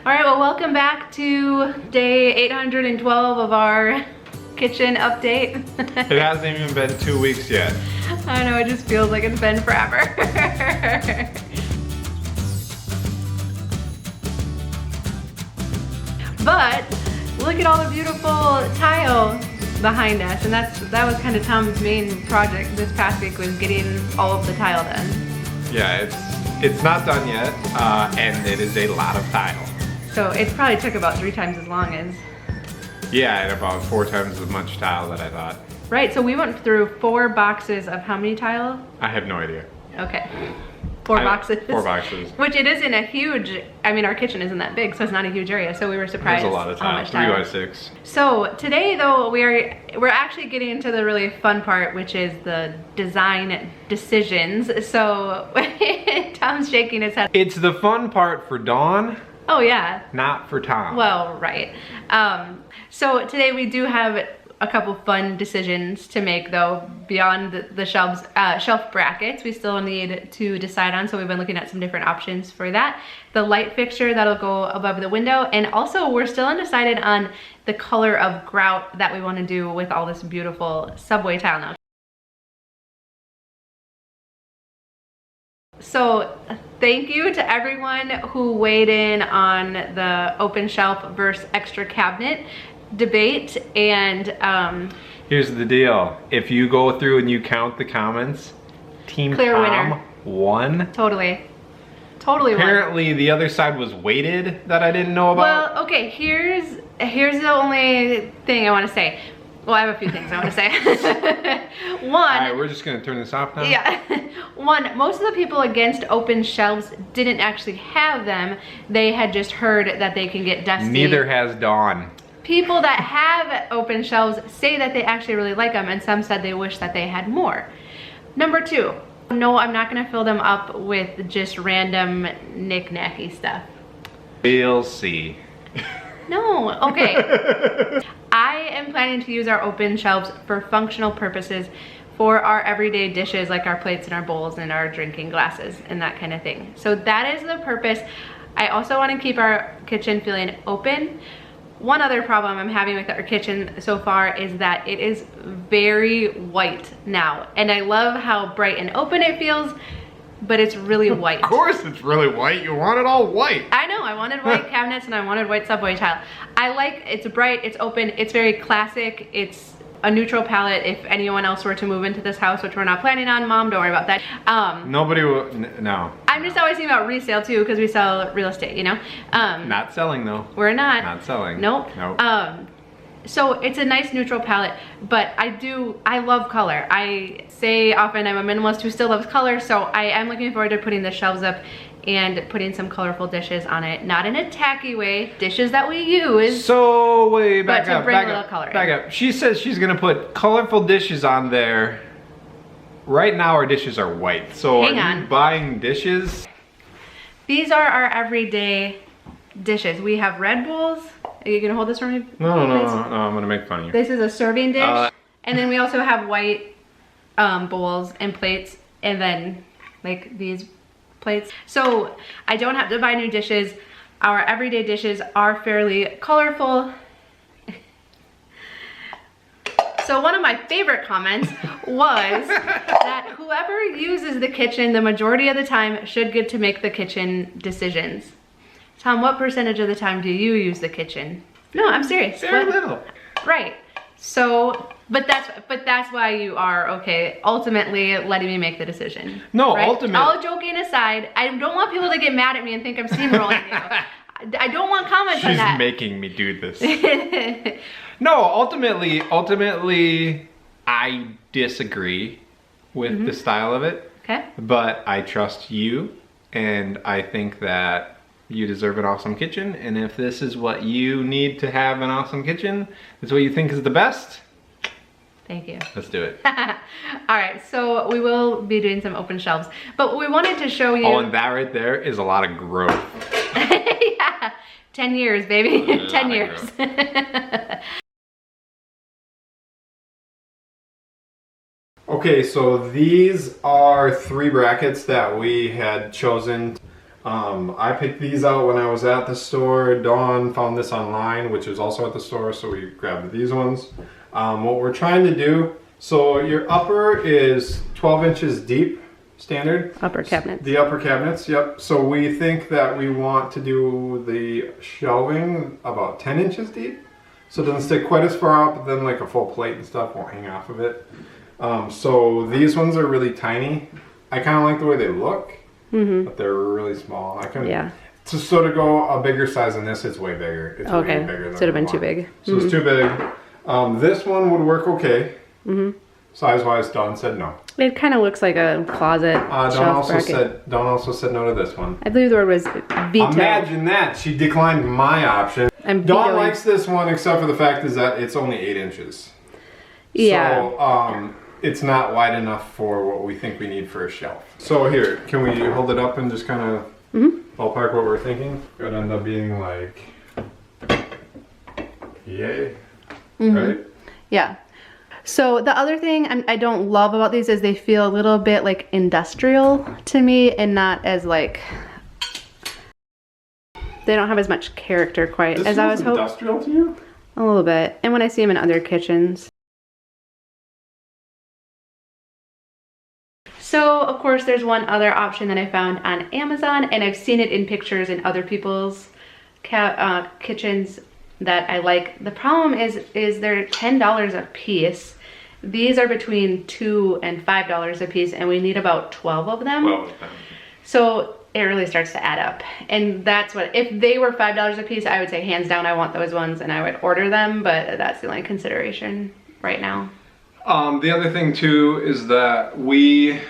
All right, well, welcome back to day 812 of our kitchen update. It hasn't even been 2 weeks yet. I know, it just feels like it's been forever. But look at all the beautiful tile behind us, and that was kind of Tom's main project this past week, was getting all of the tile done. Yeah, it's not done yet, and it is a lot of tile. So it probably took about 3 times as long as... Yeah, and about 4 times as much tile that I thought. Right, so we went through 4 boxes of how many tile? I have no idea. Okay. 4 boxes. 4 boxes. Which it isn't a huge, I mean, our kitchen isn't that big, so it's not a huge area, so we were surprised. There's a lot of tile, 3 by 6. So today though, we're actually getting into the really fun part, which is the design decisions. So Tom's shaking his head. It's the fun part for Dawn. Oh yeah. Not for Tom. Well, right. So today we do have a couple fun decisions to make though, beyond the shelf brackets we still need to decide on, so we've been looking at some different options for that. The light fixture that'll go above the window, and also we're still undecided on the color of grout that we want to do with all this beautiful subway tile now. So thank you to everyone who weighed in on the open shelf versus extra cabinet debate, and here's the deal. If you go through and you count the comments, Team clear Tom winner. Won. Totally Apparently won. the other side was weighted that I didn't know about. Well, okay, here's the only thing I want to say. Well, I have a few things I want to say. One. Alright, we're just gonna turn this off now? Yeah. One, most of the people against open shelves didn't actually have them. They had just heard that they can get dusty. Neither has Dawn. People that have open shelves say that they actually really like them, and some said they wish that they had more. Number 2, no, I'm not gonna fill them up with just random knick-knacky stuff. We'll see. No, okay. I am planning to use our open shelves for functional purposes for our everyday dishes, like our plates and our bowls and our drinking glasses and that kind of thing. So that is the purpose. I also want to keep our kitchen feeling open. One other problem I'm having with our kitchen so far is that it is very white now. And I love how bright and open it feels, but it's really white. Of course it's really white. You want it all white. I know, I wanted white cabinets and I wanted white subway tile. I like, it's bright, it's open, it's very classic, it's a neutral palette. If anyone else were to move into this house, which we're not planning on, Mom, don't worry about that. Nobody will, no. I'm just always thinking about resale too, because we sell real estate, you know? Not selling though. We're not. Not selling. Nope. Nope. So it's a nice neutral palette, but I love color. I say often I'm a minimalist who still loves color, so I am looking forward to putting the shelves up and putting some colorful dishes on it. Not in a tacky way, dishes that we use. So wait, back but to up, bring back a little up, color back in. up. She says she's gonna put colorful dishes on there. Right now our dishes are white. So Hang are on. you buying dishes? These are our everyday dishes. We have red bowls. Are you gonna hold this for me? No, please? I'm gonna make fun of you. This is a serving dish. Uh, And then we also have white bowls and plates, and then like these plates. So I don't have to buy new dishes. Our everyday dishes are fairly colorful. So one of my favorite comments was that whoever uses the kitchen the majority of the time should get to make the kitchen decisions. Tom, what percentage of the time do you use the kitchen? No, I'm serious. Very What? little. Right. So, but that's why you are, okay, ultimately letting me make the decision. No, right? ultimately. All joking aside, I don't want people to get mad at me and think I'm steamrolling you. I don't want comments on that. She's making me do this. No, ultimately, I disagree with the style of it. Okay. But I trust you, and I think that you deserve an awesome kitchen, and if this is what you need to have an awesome kitchen, this is what you think is the best, Thank you. let's do it. All right, so we will be doing some open shelves, but we wanted to show you. Oh, and that right there is a lot of growth. Yeah, 10 years, baby. 10 of years. Okay, so these are 3 brackets that we had chosen. I picked these out when I was at the store. Dawn found this online, which is also at the store, so we grabbed these ones. What we're trying to do, so your upper is 12 inches deep, standard. Upper cabinets. The upper cabinets, yep. So we think that we want to do the shelving about 10 inches deep. So it doesn't stick quite as far out, but then like a full plate and stuff won't hang off of it. So these ones are really tiny. I kind of like the way they look, but they're really small. I can, to sort of go a bigger size than this, it's way bigger. It's way bigger than should have been too big. So it's too big. This one would work okay. Size-wise, Dawn said no. It kind of looks like a closet shelf bracket. Dawn also said no to this one. I believe the word was veto. Imagine that. She declined my option. Dawn likes this one, except for the fact is that it's only 8 inches. Yeah. So it's not wide enough for what we think we need for a shelf. So here, can we hold it up and just kind of ballpark what we're thinking? It would end up being like, yay, right? Yeah. So the other thing I don't love about these is they feel a little bit like industrial to me and not as like, they don't have as much character quite as I was hoping. Industrial to you? A little bit. And when I see them in other kitchens. So of course there's one other option that I found on Amazon, and I've seen it in pictures in other people's kitchens that I like. The problem is they're $10 a piece. These are between $2 and $5 a piece, and we need about 12 of them. 12 of them. So it really starts to add up. And that's what, if they were $5 a piece, I would say hands down I want those ones and I would order them, but that's the only consideration right now. The other thing too is that we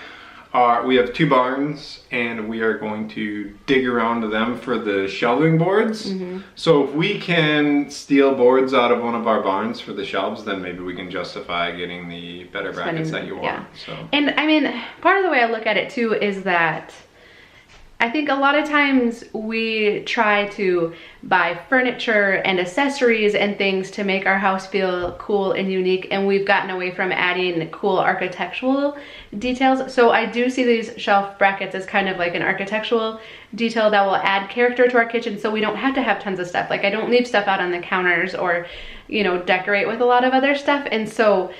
have 2 barns and we are going to dig around to them for the shelving boards. So if we can steal boards out of one of our barns for the shelves, then maybe we can justify getting the better brackets that you want. So. And I mean, part of the way I look at it too is that I think a lot of times we try to buy furniture and accessories and things to make our house feel cool and unique, and we've gotten away from adding cool architectural details. So I do see these shelf brackets as kind of like an architectural detail that will add character to our kitchen, so we don't have to have tons of stuff. Like I don't leave stuff out on the counters or, you know, decorate with a lot of other stuff. And so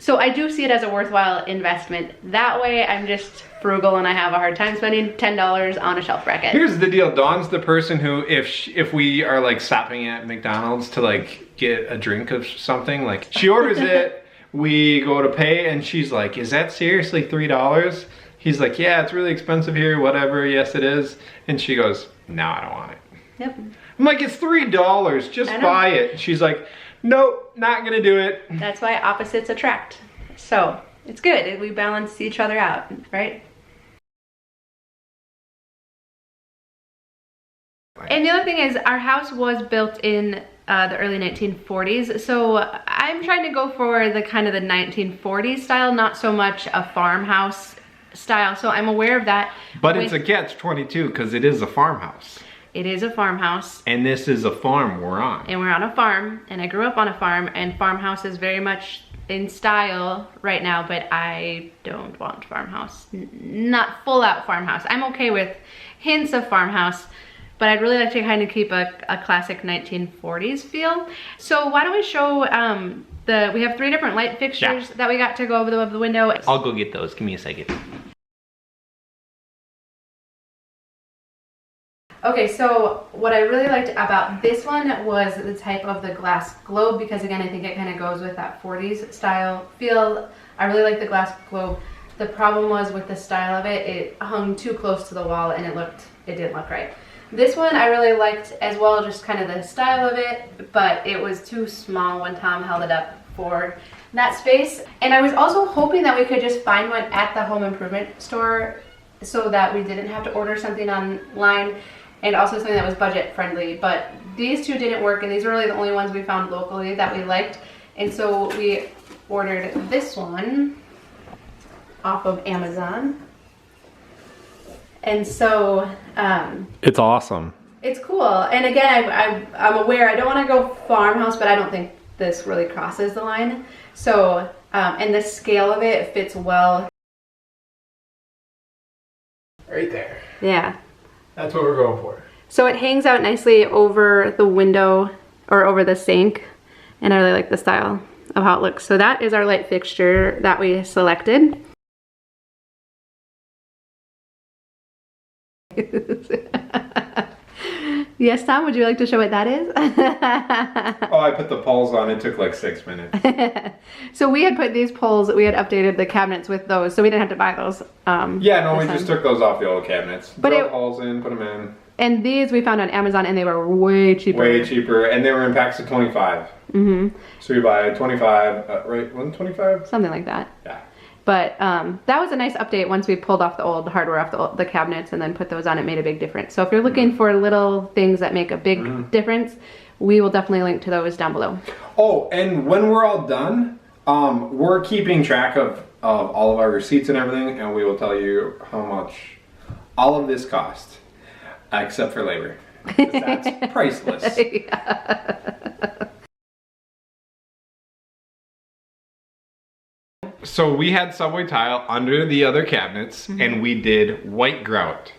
I do see it as a worthwhile investment. That way I'm just frugal and I have a hard time spending $10 on a shelf bracket. Here's the deal. Dawn's the person who, if we are like stopping at McDonald's to like get a drink of something, like she orders it, we go to pay and she's like, is that seriously $3? He's like, yeah, it's really expensive here, whatever, yes it is. And she goes, no, I don't want it. Yep. I'm like, it's $3, just buy it. She's like, nope, not gonna do it. That's why opposites attract. So it's good. We balance each other out, right? And the other thing is our house was built in the early 1940s. So I'm trying to go for the kind of the 1940s style, not so much a farmhouse style. So I'm aware of that. But it's a catch-22 because it is a farmhouse. It is a farmhouse. And this is a farm we're on. And we're on a farm, and I grew up on a farm, and farmhouse is very much in style right now, but I don't want farmhouse. Not full out farmhouse. I'm okay with hints of farmhouse, but I'd really like to kind of keep a classic 1940s feel. So why don't we show, we have 3 different light fixtures that we got to go over the window. I'll go get those, give me a second. Okay, so what I really liked about this one was the type of the glass globe, because again, I think it kind of goes with that 40s style feel. I really like the glass globe. The problem was with the style of it, it hung too close to the wall and it didn't look right. This one I really liked as well, just kind of the style of it, but it was too small when Tom held it up for that space. And I was also hoping that we could just find one at the home improvement store so that we didn't have to order something online, and also something that was budget friendly. But these 2 didn't work, and these were really the only ones we found locally that we liked. And so we ordered this one off of Amazon. And so it's awesome. It's cool. And again, I'm aware I don't want to go farmhouse, but I don't think this really crosses the line. So and the scale of it fits well. Right there. Yeah. That's what we're going for. So it hangs out nicely over the window or over the sink, and I really like the style of how it looks. So that is our light fixture that we selected. Yes, Tom, would you like to show what that is? Oh, I put the poles on. It took like 6 minutes. So we had put these poles, we had updated the cabinets with those, so we didn't have to buy those. Yeah, no, we just took those off the old cabinets. But Drilled holes in, put them in. And these we found on Amazon, and they were way cheaper. Way cheaper, and they were in packs of 25. Mm-hmm. So we buy 25, right, 125? Something like that. Yeah. But that was a nice update once we pulled off the old hardware off the cabinets and then put those on. It made a big difference. So if you're looking for little things that make a big difference, we will definitely link to those down below. Oh, and when we're all done, we're keeping track of all of our receipts and everything, and we will tell you how much all of this cost, except for labor. 'Cause that's priceless. Yeah. So we had subway tile under the other cabinets, and we did white grout.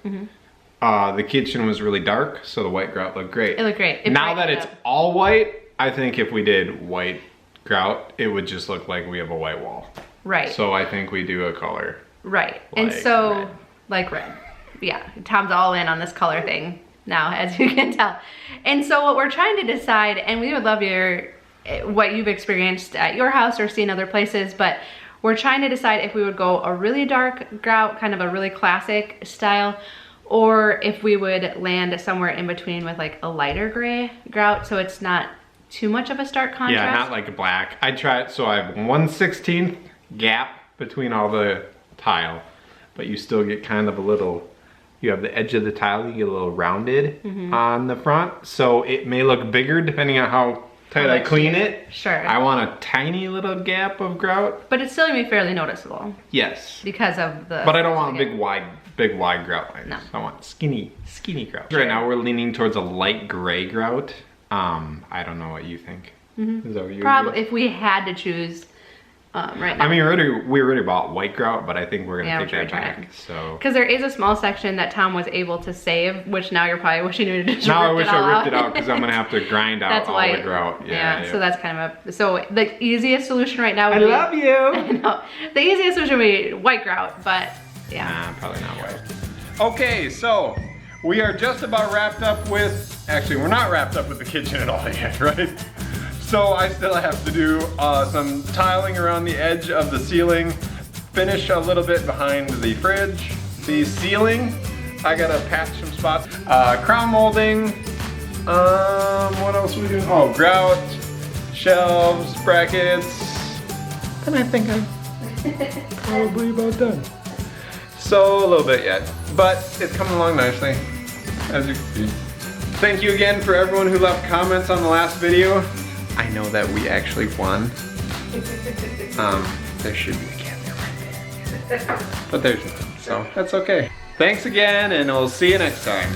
The kitchen was really dark, so the white grout looked great. It looked great. Now that it's all white, I think if we did white grout, it would just look like we have a white wall. Right. So I think we do a color. Right. And Like so, red. like red. Yeah, Tom's all in on this color thing now, as you can tell. And so what we're trying to decide, and we would love what you've experienced at your house or seen other places, but we're trying to decide if we would go a really dark grout, kind of a really classic style, or if we would land somewhere in between with like a lighter gray grout, so it's not too much of a stark contrast. Yeah, not like black. I tried, so I have 1/16 gap between all the tile, but you still get kind of a little, you have the edge of the tile, you get a little rounded on the front, so it may look bigger depending on how tight I clean it. Sure. I want a tiny little gap of grout. But it's still gonna be fairly noticeable. Yes. Because of the... But I don't want a big wide grout lines. No. I want skinny grout. Right now we're leaning towards a light gray grout. I don't know what you think. Is that what you Probably, if we had to choose right now. I mean, we already bought white grout, but I think we're gonna take that back. So because there is a small section that Tom was able to save, which now you're probably wishing you just now I ripped wish it all I ripped out. it out because I'm gonna have to grind out That's all white. the grout. Yeah, so that's kind of so the easiest solution right now would I be, love you. No, the easiest solution would be white grout, but yeah. Nah, probably not white. Okay, so we are just about wrapped up with, actually we're not wrapped up with the kitchen at all yet, right? So I still have to do some tiling around the edge of the ceiling, finish a little bit behind the fridge. The ceiling, I gotta patch some spots. Crown molding, what else are we doing? Oh, grout, shelves, brackets, and I think I'm probably about done. So a little bit yet, but it's coming along nicely, as you can see. Thank you again for everyone who left comments on the last video. I know that we actually won. There should be a camera right there. But there's none, so that's okay. Thanks again, and we'll see you next time.